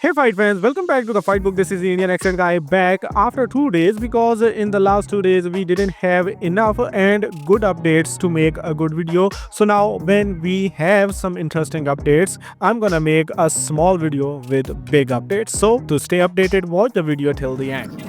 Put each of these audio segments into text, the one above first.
Hey fight fans, welcome back to the Fight Book. This is the Indian accent guy back after 2 days because in the last 2 days we didn't have enough and good updates to make a good video. So now when we have some interesting updates, I'm gonna make a small video with big updates. So to stay updated, watch the video till the end.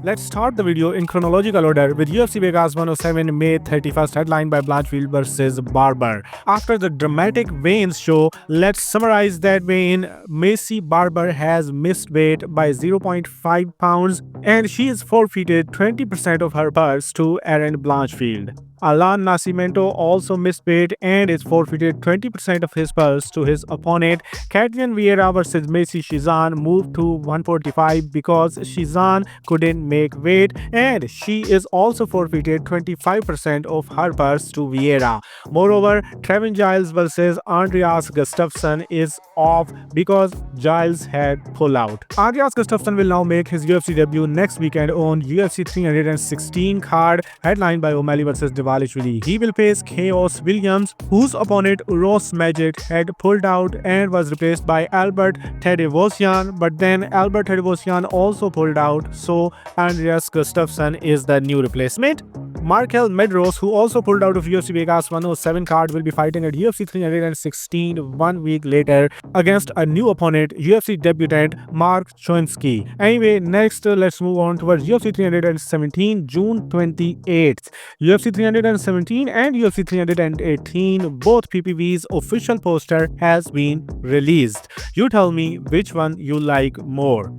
Let's start the video in chronological order with UFC Vegas 107 May 31st headline by Blanchfield vs. Barber. After the dramatic weigh-in show, let's summarize that weigh-in. Macy Barber has missed weight by 0.5 pounds and she is forfeited 20% of her purse to Aaron Blanchfield. Alan Nascimento also missed weight and is forfeited 20% of his purse to his opponent. Katyan Vieira vs. Macy Shizan moved to 145 because Shizan couldn't make weight and she is also forfeited 25% of her purse to Vieira. Moreover, Trevin Giles vs. Andreas Gustafsson is off because Giles had pulled out. Andreas Gustafsson will now make his UFC debut next weekend on UFC 316 card, headlined by O'Malley vs. He will face Chaos Williams, whose opponent Uros Magic had pulled out and was replaced by Albert Tedevosian, but then Albert Tedevosian also pulled out, so Andreas Gustafsson is the new replacement. Markel Medros, who also pulled out of UFC Vegas 107 card, will be fighting at UFC 316 1 week later against a new opponent, UFC debutant Mark Choinsky. Anyway, next let's move on towards UFC 317 June 28th. UFC 317 and UFC 318, both PPV's official poster has been released. You tell me which one you like more.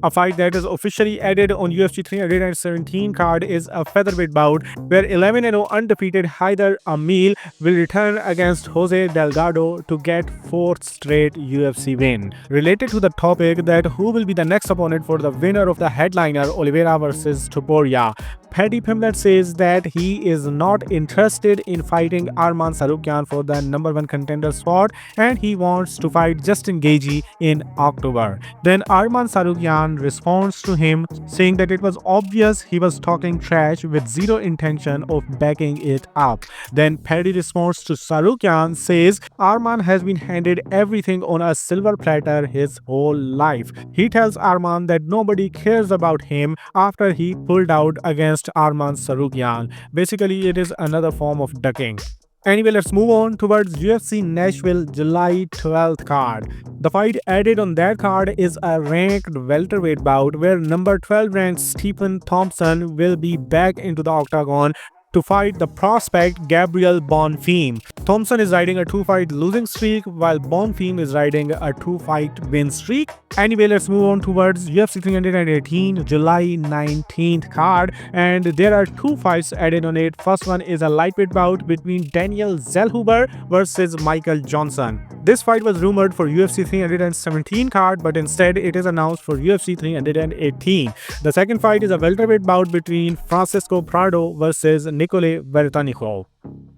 A fight that is officially added on UFC 317 card is a featherweight bout where 11-0 undefeated Haider Amil will return against Jose Delgado to get 4th straight UFC win. Related to the topic that who will be the next opponent for the winner of the headliner Oliveira vs. Topuria, Paddy Pimblett says that he is not interested in fighting Arman Tsarukyan for the #1 contender spot and he wants to fight Justin Gaethje in October. Then Arman Tsarukyan responds to him saying that it was obvious he was talking trash with zero intention of backing it up. Then Paddy responds to Tsarukyan says Arman has been handed everything on a silver platter his whole life. He tells Arman that nobody cares about him after he pulled out against Arman Tsarukyan. Basically, it is another form of ducking. Anyway, let's move on towards UFC Nashville July 12th card. The fight added on that card is a ranked welterweight bout where number 12 ranked Stephen Thompson will be back into the octagon to fight the prospect Gabriel Bonfim. Thompson is riding a 2-fight losing streak while Bonfim is riding a 2-fight win streak. Anyway, let's move on towards UFC 318 July 19th card, and there are 2 fights added on it. First one is a lightweight bout between Daniel Zellhuber versus Michael Johnson. This fight was rumored for UFC 317 card, but instead it is announced for UFC 318. The second fight is a welterweight bout between Francisco Prado versus Nikolay Vertanikov.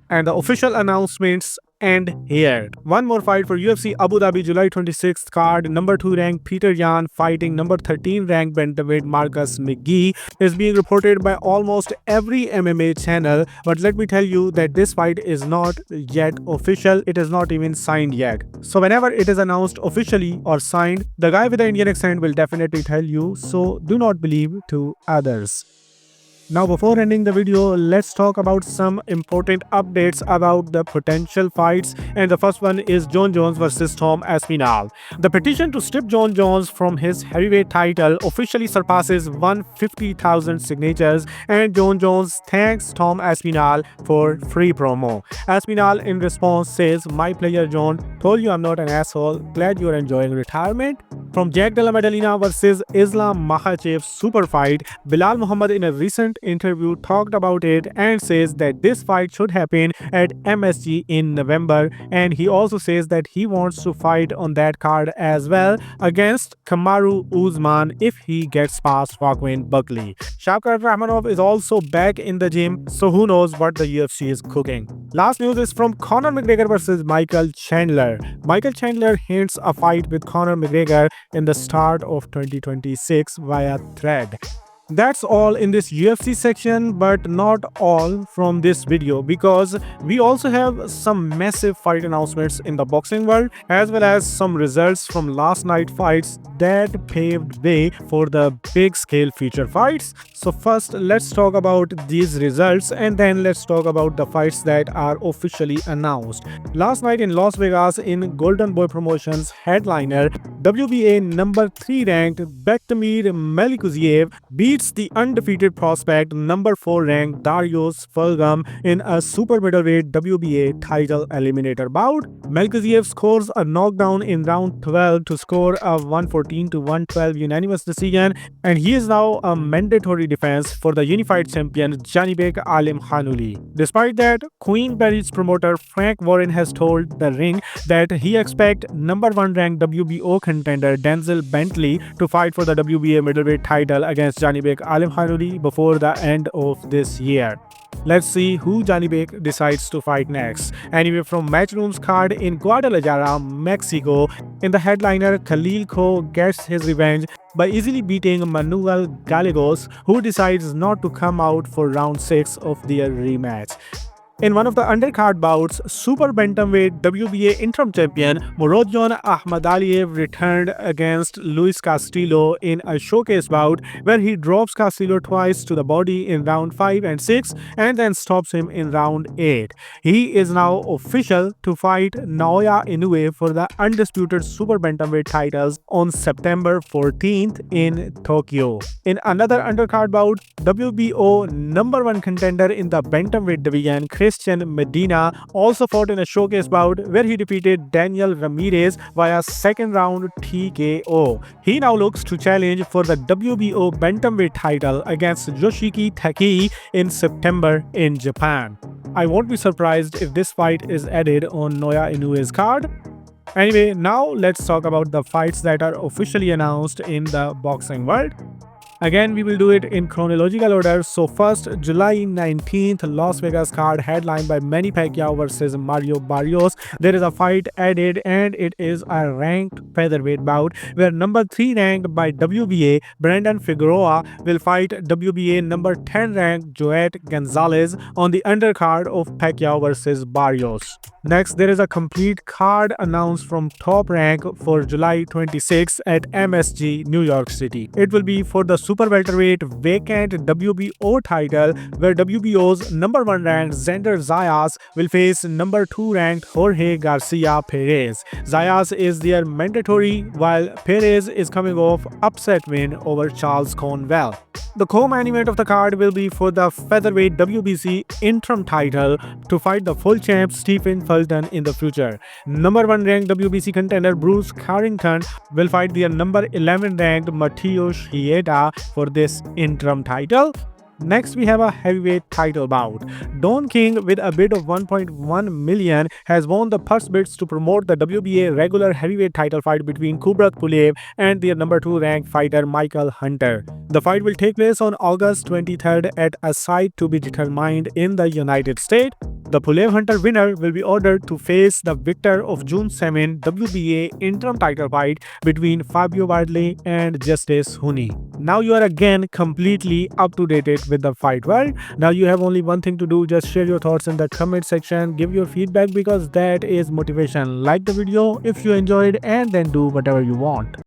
And the official announcements end here. One more fight for UFC Abu Dhabi July 26th card. Number 2 ranked Peter Yan fighting number 13 ranked bantamweight Marcus McGee is being reported by almost every MMA channel, but let me tell you that this fight is not yet official. It is not even signed yet. So whenever it is announced officially or signed, the guy with the Indian accent will definitely tell you, so do not believe to others. Now, before ending the video, let's talk about some important updates about the potential fights, and the first one is Jon Jones vs. Tom Aspinall. The petition to strip Jon Jones from his heavyweight title officially surpasses 150,000 signatures, and Jon Jones thanks Tom Aspinall for free promo. Aspinall in response says, "My player Jon told you I'm not an asshole, glad you're enjoying retirement." From Jack Della Maddalena vs. Islam Makhachev super fight, Bilal Muhammad in a recent interview talked about it and says that this fight should happen at MSG in November, and he also says that he wants to fight on that card as well against Kamaru Usman if he gets past Joaquin Buckley. Shavkat Rakhmonov is also back in the gym, so who knows what the UFC is cooking. Last news is from Conor McGregor vs. Michael Chandler. Michael Chandler hints a fight with Conor McGregor in the start of 2026 via thread. That's all in this UFC section, but not all from this video, because we also have some massive fight announcements in the boxing world, as well as some results from last night fights that paved way for the big scale future fights. So first, let's talk about these results, and then let's talk about the fights that are officially announced. Last night in Las Vegas, in Golden Boy Promotions headliner, WBA number 3 ranked Bektamir Melikuziev beats the undefeated prospect number 4 ranked Darius Fulgham in a super middleweight WBA title eliminator bout. Melikuziev scores a knockdown in round 12 to score a 114-112 unanimous decision, and he is now a mandatory defense for the unified champion Janibek Alimkhanuli. Despite that, Queen Berry's promoter Frank Warren has told The Ring that he expects number 1 ranked WBO contender Denzel Bentley to fight for the WBA middleweight title against Janibek Alimkhanuli before the end of this year. Let's see who Janibek decides to fight next. Anyway, from Matchroom's card in Guadalajara, Mexico, in the headliner, Khalil Ko gets his revenge by easily beating Manuel Gallegos, who decides not to come out for round 6 of their rematch. In one of the undercard bouts, super bantamweight WBA interim champion Murodjon Ahmadaliev returned against Luis Castillo in a showcase bout where he drops Castillo twice to the body in round 5 and 6 and then stops him in round 8. He is now official to fight Naoya Inoue for the undisputed super bantamweight titles on September 14th in Tokyo. In another undercard bout, WBO number 1 contender in the bantamweight division Christian Medina also fought in a showcase bout where he defeated Daniel Ramirez via second round TKO. He now looks to challenge for the WBO bantamweight title against Yoshiki Takei in September in Japan. I won't be surprised if this fight is added on Naoya Inoue's card. Anyway, now let's talk about the fights that are officially announced in the boxing world. Again, we will do it in chronological order. So first, July 19th, Las Vegas card headlined by Manny Pacquiao versus Mario Barrios. There is a fight added, and it is a ranked featherweight bout where number 3 ranked by WBA Brandon Figueroa will fight WBA number 10 ranked Joet Gonzalez on the undercard of Pacquiao versus Barrios. Next, there is a complete card announced from Top Rank for July 26 at MSG, New York City. It will be for the super welterweight vacant WBO title, where WBO's number 1 ranked Xander Zayas will face number 2 ranked Jorge Garcia Perez. Zayas is their mandatory, while Perez is coming off upset win over Charles Cornwell. The co-main event of the card will be for the featherweight WBC interim title to fight the full champ Stephen Fulton in the future. Number 1 ranked WBC contender Bruce Carrington will fight their number 11 ranked Matheus Chieda for this interim title. Next, we have a heavyweight title bout. Don King, with a bid of 1.1 million, has won the purse bids to promote the WBA regular heavyweight title fight between Kubrat Pulev and their number 2 ranked fighter Michael Hunter. The fight will take place on August 23rd at a site to be determined in the United States. The Pulev-Hunter winner will be ordered to face the victor of June 7 WBA interim title fight between Fabio Wardley and Justice Huni. Now you are again completely up to date with the fight world. Now you have only one thing to do, just share your thoughts in the comment section, give your feedback, because that is motivation. Like the video if you enjoyed, and then do whatever you want.